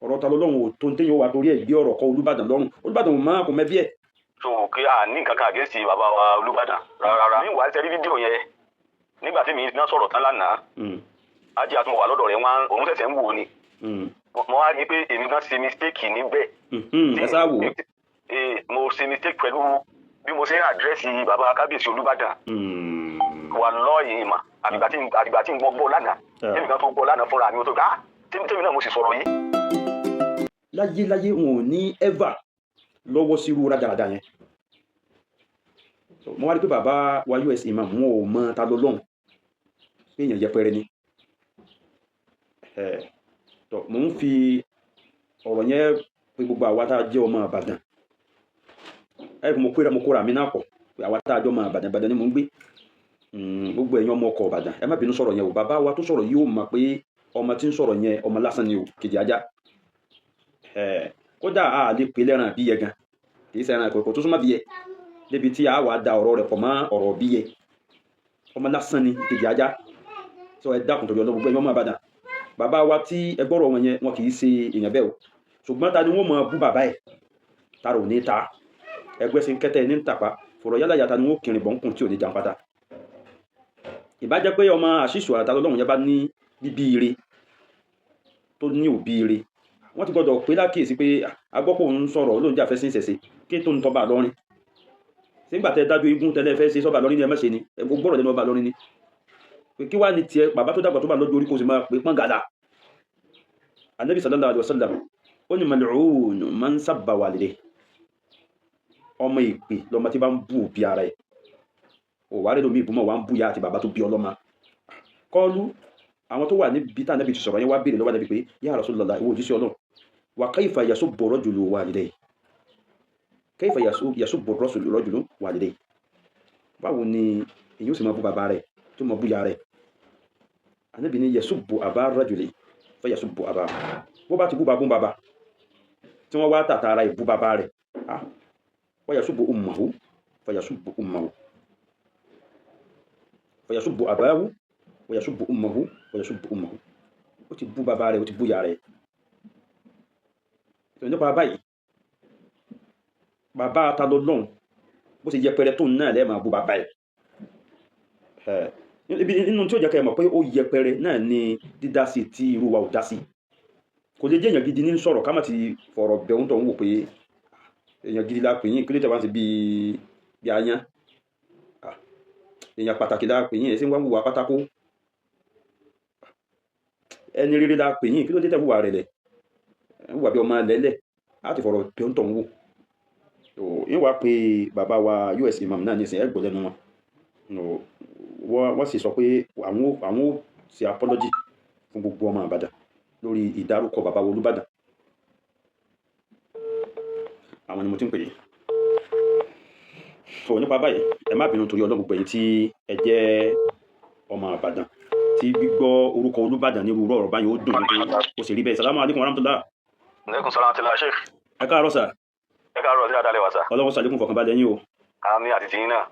ọ̀rọ̀ ta lọ́lọ́run ò tó ń téyàn wà torí ẹ̀ gbé ọ̀rọ̀ kọ Olúbàdàn lọ́rùn. Olúbàdàn ò máa kò mẹ́bí ẹ̀. so kí a ní nǹkan kan against bàbá wa Olúbàdàn rárá. ní ìwà ìṣẹ́rí fídíò yẹn nígbà tí mi náà sọ̀rọ̀ tán lánàá ajé àtúnwò wà lọ́dọ̀ rẹ̀ wọn òun ṣẹ̀ṣẹ̀ ń wò ni mo wá rí i pé èmi gan ṣe mistake níbẹ̀. ẹ sá wò. mo ṣe mistake pẹ̀lú bí mo ṣe ń àdírẹ́sì bàbá kábíyèsí Olúbàdàn wà lọ́ọ̀yìn mà àdìgbà tí ń gbọ́ lánàá tèmi kan tó gbọ́ lánàá fúnra mi ó tó ká tèmi náà mo sì sọ̀rọ̀ yìí. láyé wọn ò ní ever lọ́wọ́ sí irú rádaràda yẹn. mo wá rí pé bàbá wa US Imam wọn ò mọ ta lọ́lọ́run pé èèyàn yẹpẹrẹ ni. mo ń fi ọ̀rọ̀ yẹn pé gbogbo àwa tá a jẹ́ ọmọ Ìbàdàn mo kóra mi náà pọ̀ pé àwa tá a jẹ́ ọmọ Ìbàdàn ni mo ń gbé gbogbo ẹ̀yin ọmọ ọkọ̀ Ìbàdàn ẹ má bínú sọ̀rọ̀ yẹn o bàbá wa tó sọ̀rọ̀ yìí ó mọ̀ pé ọmọ tí ń sọ̀rọ̀ yẹn ọmọ lásán ni o kejì ajá kódà a lè pè lẹ́ràn bí yẹ gan kì í ṣe ẹran ìkọ̀kọ̀ tó súnmọ́ bí yẹ débi tí a wà da ọ̀rọ̀ rẹ̀ pọ̀ mọ́ ọ̀rọ̀ bí yẹ ọmọ lásán ni kejì ajá sọ ẹ dákun torí ọlọ́gbọ̀gbọ́ ẹ̀yin ọmọ Ìbàdàn bàbá wa tí ẹ gbọ́rọ̀ wọn yẹn wọn kì í ṣe èèyàn bẹ́ẹ̀ o ṣùgbọ́n ta ni wọ́n mọ̀ bú bàbá ẹ̀ tààrà ò ní ta ẹgbẹ́ sí kẹ́tẹ́ ní tàpá fọ̀rọ̀ yálà yàtà ni wọ́n kìrìn bọ̀ǹkùn tí ò ní jàǹpátá ìbájẹ́ pé ọmọ àṣìṣù àràtà lọ́lọ́run yẹn bá ní bíbí ire tó ní òbí ire wọ́n ti gbọ́dọ̀ pé lákèsí pé agbọ́pọ̀ ń sọ̀rọ̀ olóúnjẹ àfẹ́ sí ìṣẹ̀ṣe kí tó ń tọ́ba lọ́rin sígbà tẹ́ dájú igun tẹ́lẹ̀ fẹ́ ṣe sọ́ba lọ́rin ni ẹ mẹ́ṣe ni ẹ gbọ́rọ̀ lẹ́nu ọba lọ́rin ni pé kí wá ní tiẹ̀ bàbá tó dàgbà tó bá lọ́jọ́ orí kò sì máa pè pọ́n gàdà Ànábì sallallahu alaihi wasallam ó ní mal'un man sabba walidayhi ọmọ ìpè lọmọ tí bá ń bú òbí ara ẹ̀ ò wá rédò mí ìbúmọ̀ wá ń bú ya àti bàbá tó bí ọlọ́mọ kọlu àwọn tó wà níbi tá Ànábì ti sọ̀rọ̀ yẹn wá béèrè lọ́wọ́ Ànábì pé ya Rasulullah ìwọ òjíṣẹ́ Ọlọ́run wa kayfa yasubbu rajulu walidayhi kayfa yasubbu rajulu walidayhi báwo ni èyí ó sì máa bú bàbá rẹ̀ tó máa bú ya rẹ̀ Ànábì ní yasubbu aba rajuli fa yasubbu aba bó bá ti bú bàbá tí wọ́n wá tàtàrà ìbú bàbá rẹ̀ wa yasubbu ummuhu fa yasubbu ummuhu fa yasubbu abahu wa yasubbu ummuhu wa yasubbu ummuhu ó ti bú bàbá rẹ̀ ó ti bú ya rẹ̀ nípa báyìí bàbá ta lọ́lọ́run bó ṣe yẹpẹrẹ tó náà lẹ́ẹ̀ máa bú bàbá ẹ̀ nínú tí ó jẹ́ ká ẹ mọ̀ pé ó yẹpẹrẹ náà ni dídá sí tí irú wa ò dá sí kò lè jẹ́ èèyàn gidi ní sọ̀rọ̀ ká má ti fọ̀rọ̀ bẹ̀ ń tọ̀ ń wò pé èèyàn gidi la pè yín kí ló tẹ̀ wá sí bí ayán èèyàn pàtàkì la pè yín ẹ̀ sí wá ń wùwà pátákó ẹni rere la pè yín kí ló tẹ̀ wùwà rẹ̀ lẹ̀ wùwà bí ọmọ lẹ́lẹ̀ á ti fọ̀rọ̀ bẹ̀ ń tọ̀ ń wò yín wá pé bàbá wa US Imam náà ní ìsìn ẹgbọ́ lẹ́nu wọn wọ́n sì sọ pé àwọn ó ṣe apology fún gbogbo ọmọ Ìbàdàn lórí ìdárúkọ bàbá wa Olúbàdàn àwọn ni mo ti ń pè yìí so nípa báyìí ẹ má bínú torí Ọlọ́run gbogbo ẹ̀yin tí ẹ jẹ́ ọmọ Ìbàdàn tí gbígbọ́ orúkọ Olúbàdàn ní irú ọ̀rọ̀ báyìí ó dùn ní pé ó sì rí bẹ́ẹ̀ salamu alaikum warahmatullah. aleykum salaam tila sheikh. ẹ káàárọ̀ sà. ẹ káàárọ̀ sí àdálẹ̀ wa sà. Ọlọ́run ṣàlékún fọkànbalẹ̀ yín o. àmì àti tìyín náà.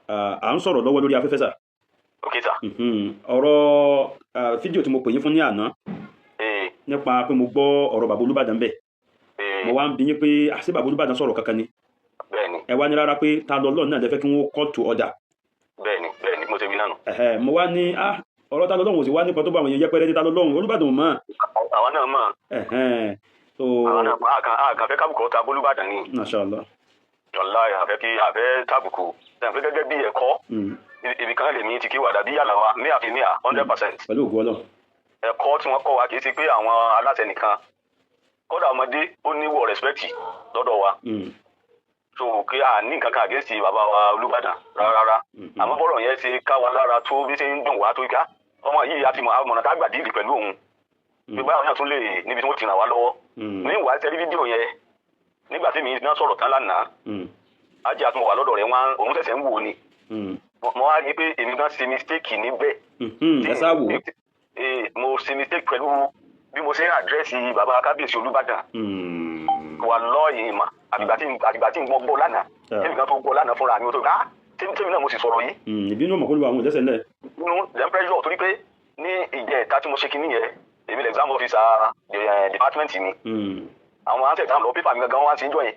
à ń sọ̀rọ̀ lọ́wọ́ lórí afẹ́fẹ́ sà. ok sà. ọ̀rọ̀ fídíò tí mo pè yín fún ní àná nípa pé mo gbọ́ ọ̀rọ̀ bàbá Olúbàdàn bẹ́ẹ̀ mo wá ń bi yín pé àṣé bàbá Olúbàdàn sọ̀rọ̀ kankan ni. bẹ́ẹ̀ni. ẹ wá ní rárá pé ta lọ́lọ́run náà lẹ́fẹ́ kí wọ́n call to order. bẹ́ẹ̀ni mo ti wí náà nù. mo wá ní ọ̀rọ̀ ta lọ́lọ́run ò sì wá nípa tó bá àwọn èèyàn yẹpẹrẹ ta lọ́lọ́run Olúbàdàn mọ́. àwọn náà mọ̀. àwọn náà mọ̀ àkànfẹ́ kábùkù ta Olúbàdàn ni. Masha Allah. wàláhì àfẹ́ tábùkù tẹ̀fẹ́ gẹ́gẹ́ bí ẹ̀kọ́ ibi kan lèmi ti kí wàdà bí yàrá wa ní àfi ní 100%. pẹ̀lú ògùn Ọlọ́run. ẹ̀kọ́ tí wọ́n kọ́ wa kì í ṣe pé àwọn aláṣẹ nìkan kódà ọmọdé ó níwọ̀ rẹ́spẹ́kìtì lọ́dọ̀ wa. so kí a ní nǹkan kan against bàbá wa Olúbàdàn rárá àmọ́ bọ́rọ̀ yẹn ṣe ká wa lára tó bí ṣe ń dùn wá tó ká ọmọ yìí àti mọ̀nà tá gbà díìlì pẹ̀lú òun gbogbo àwọn yàn tún lè níbi tí wọ́n ti ràn wá lọ́wọ́ ní ìwà ìṣẹ́rí fídíò yẹn nígbà tí mi náà sọ̀rọ̀ tán lánàá ajé àtúnwò wà lọ́dọ̀ rẹ̀ wọn òun ṣẹ̀ṣẹ̀ ń wò ni mo wá rí i pé èmi náà ṣe mistake níbẹ̀ mo ṣe mistake pẹ̀lú bí mo ṣe ń àdírẹ́sì bàbá kábíyèsí Olúbàdàn wà lọ́ọ̀yìn mà àdìgbà tí ń gbọ́ lánàá tèmi kan tó gbọ́ lánàá fúnra mi ó tó ká tèmi náà mo sì sọ̀rọ̀ yìí. ìbínú ọmọ kó lu àwọn ìlẹ́sẹ̀ lẹ̀. inú dem pressure torí pé ní ìjẹta tí mo ṣe kinní yẹn èmi lè exam officer department ni àwọn àti exam lọ pépà mi gangan wá ti ń jọ yẹn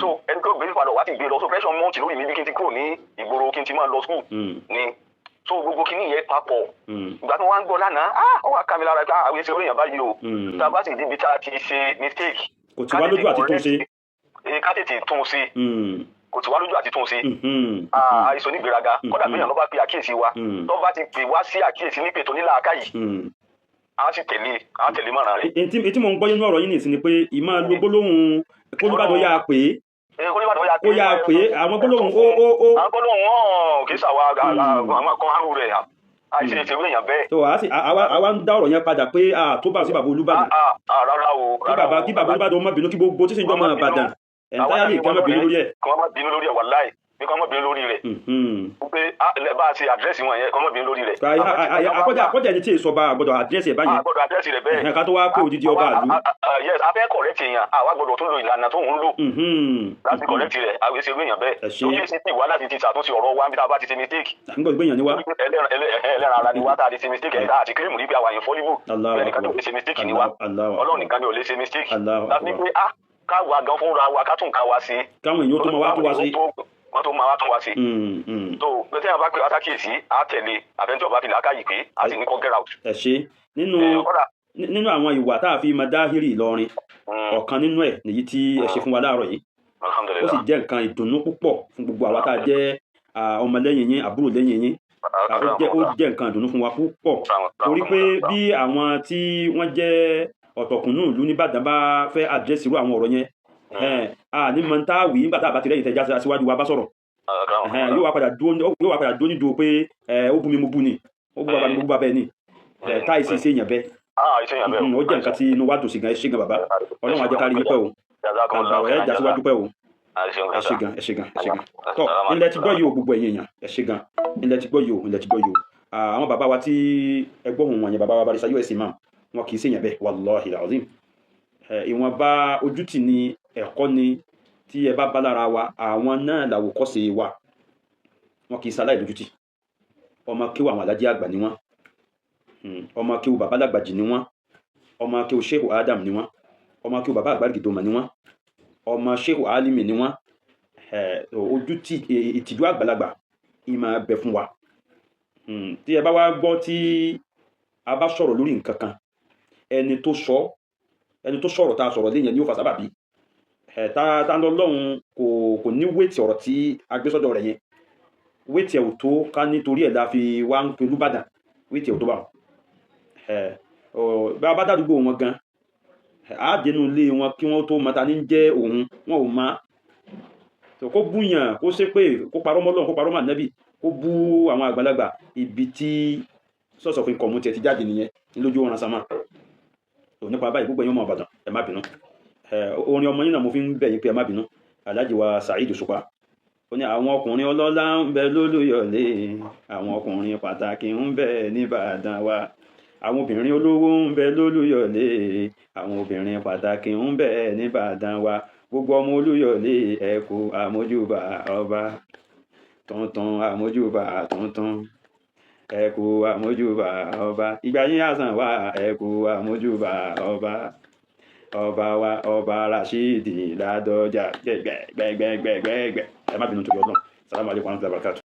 so ẹni tó gbé pípa lọ wá ti gbé lọ so pressure mount lórí mi bí kí n ti kúrò ní ìgboro kí n ti máa lọ school ni so gbogbo kìíní yẹn papọ̀ ìgbà tí wọ́n wá ń gbọ́ lánàá ó wà ká mi lára pé àwọn èsì oríyàn báyìí o tá a bá sì débi tá a ti ṣe mistake kò tí wá lójú àti tún ṣe ká tètè tún ṣe kò tí wá lójú àti tún ṣe àìsàn onígbèraga kódà bí èèyàn ló bá pe àkíyèsí wa tó bá ti pè wá sí àkíyèsí nípe tó nílà aká yìí a sì tẹ̀lé mọ̀ràn rẹ̀. èyí tí mò ń gbọ́ nínú ọ̀rọ̀ yìí nìsín ni pé ìmáa lo gbólóhùn kólúbàdàn yà pé kó yà pé àwọn gbólóhùn ó. àwọn gbólóhùn kì í ṣàwa àwọn kan àrùn rẹ̀ àìsí ìṣèwé èèyàn bẹ́ẹ̀. tó àwa ń dá ọ̀rọ̀ yẹn padà pé tó bá sí bàbá Olúbàdàn. rárá o. kí bàbá Olúbàdàn má bínú kí gbogbo tí sì ń jọ́ mọ́ Ìbàdàn ẹ̀ńtáyàlì kí wọ́n má bínú lórí ẹ̀. kí wọ́n má bínú lórí ẹ̀ wàláì bí kò mọ̀ bí lórí rẹ̀ pé bá a ṣe àdírẹ́sì wọn yẹn kò mọ̀ bí lórí rẹ̀. akọ́jà ẹni tí èso bá gbọ́dọ̀ àdírẹ́sì ẹ̀ báyìí. gbọ́dọ̀ àdírẹ́sì rẹ̀ bẹ́ẹ̀. ká tó wá pé odidi ọba àlú. yes afẹ́ kọ̀rẹ́tì èèyàn àwa gbọ́dọ̀ tó lo ìlànà tó ń lò láti kọ̀rẹ́tì rẹ̀ àwọn èsì èèyàn bẹ́ẹ̀. lóye sí ti wá láti ti ṣàtúnṣe ọ̀rọ̀ wa níbi tá a bá ti ṣe mistake. nígbà gbẹ̀yàn ni wá. ẹlẹ́ran ara ni wá tá a ti ṣe mistake ẹ̀ka àti kírímù níbi àwọn àyàn fọ́líbù. ẹnìkan tó lè ṣe mistake ni wá Ọlọ́run nìkan ni ò lè ṣe mistake. láti pé káwa gan fúnra wa ká tún ká wa sí. káwọn èèyàn tó máa wá tó wá sí. wọ́n tó máa wá tún wá sí. tó pété àwọn bá pè wá sákìyèsí á tẹ̀lé àfẹnjọ́ bá fi làákàyè pé á sì ní kó get out. ẹ ṣe nínú àwọn ìwà tá a fi máa dáhìrì Ìlọrin ọ̀kan nínú ẹ̀ nìyí tí ẹ ṣe fún wa láàárọ̀ yìí ó sì jẹ́ nǹkan ìdùnnú púpọ̀ fún gbogbo àwa tá a jẹ́ ọmọlẹ́yìn yín àbúrò lẹ́yìn yín ó jẹ́ nǹkan ìdùnnú fún wa púpọ̀ torí pé bí àwọn tí wọ́n jẹ́ ọ̀tọ̀kùnú ìlú nìbàdàn bá fẹ́ àdírẹ́sì irú àwọn ọ̀rọ̀ yẹn ní mọ̀ntàwí nígbà tá a bá ti lẹ́yìn tẹ̀já síwájú wa bá sọ̀rọ̀ yóò wá padà dúró ní dúró pé ó bú mi mo bú ni ó bú bàbá mi mo bú bàbá ẹ̀ ni táì sí iṣẹ́ èèyàn bẹ́ẹ̀ ó jẹ́ nǹkan tí inú wa dùn sí gan ẹ ṣé gan bàbá Ọlọ́run á jẹ́ ká rí yín pẹ́ o àgbà ẹ̀ já síwájú pẹ́ o ẹ ṣé gan tọ́ ilẹ̀ ti gbọ́ yìí o gbogbo ẹ̀yin èèyàn ẹ ṣé gan ilẹ̀ ti gbọ́ yìí o àwọn bàbá wa tí ẹgbọ́n wọn wọ̀nyẹn bàbá wa Barrister US Imam wọn kì í ṣèyàn bẹ́ẹ̀ wallahi alazim ìwọ̀nba ojútì ni ẹ̀kọ́ ni tí ẹ bá bá lára wa àwọn náà làwòkọ́ṣe wa wọn kì í ṣaláì lójútì ọmọ kéwù àwọn alájí àgbà ni wọn ọmọ kéwù bàbá làgbàjì ni wọn ọmọ kéwù Sheikh Adam ni wọn ọmọ kéwù bàbá àgbàgìdòmà ni wọn ọmọ Sheikh Alimi ni wọn ojútì ìtìjú àgbàlagbà ìmọ̀ bẹ fún wa tí ẹ bá wá gbọ́ tí a bá sọ̀rọ̀ lórí nǹkan kan ẹni tó sọ̀rọ̀ tá a sọ̀rọ̀ léyìn ni ó fa sábàbí ta lọ́lọ́run kò ní wéètì ọ̀rọ̀ tí a gbé sọ́dọ̀ rẹ̀ yẹn wéètì ẹ̀ ò tó ká nítorí ẹ̀ la fi wá ń pe Olúbàdàn wéètì ẹ̀ ò tó bá wọn bá a bá dàdúgbò wọn gan á dénú ilé wọn kí wọ́n tó mọ ta ní jẹ́ òun wọn ò má kó búyàn kó ṣépè kó parọ́ mọ́ Ọlọ́run kó parọ́ mọ́ Ànábì kó bú àwọn àgbàlagbà ibi tí sọ́ọ̀sọ̀ fi kọ̀ọ̀mù tiẹ̀ ti jáde nìyẹn lójú ọ̀ràn sámà nípa báyìí gbogbo ẹ̀yin ọmọ Ìbàdàn ẹ má bínú orin ọmọ yín náà mo fi ń bẹ̀ yín pé ẹ má bínú Alhaji wa Saheed Òṣùpá ó ní àwọn ọkùnrin ọlọ́lá ń bẹ lólùyọ̀lé àwọn ọkùnrin pàtàkì ń bẹ nìbàdàn wa àwọn obìnrin olówó ń bẹ lólùyọ̀lé àwọn obìnrin pàtàkì ń bẹ nìbàdàn wa gbogbo ọmọ Olúyọ̀lé ẹ kú àmójúbà ọba tuntun àmójúbà tuntun ẹ kú àmójúbà ọba ìgbà yín àsàn wá ẹ kú àmójúbà ọba wa ọba Rashidi Ládọjà gbẹgbẹgbẹgbẹgbẹ ẹ má bínú torí Ọlọ́run. Assalamu alaikum warahmatullahi wabarakatuh.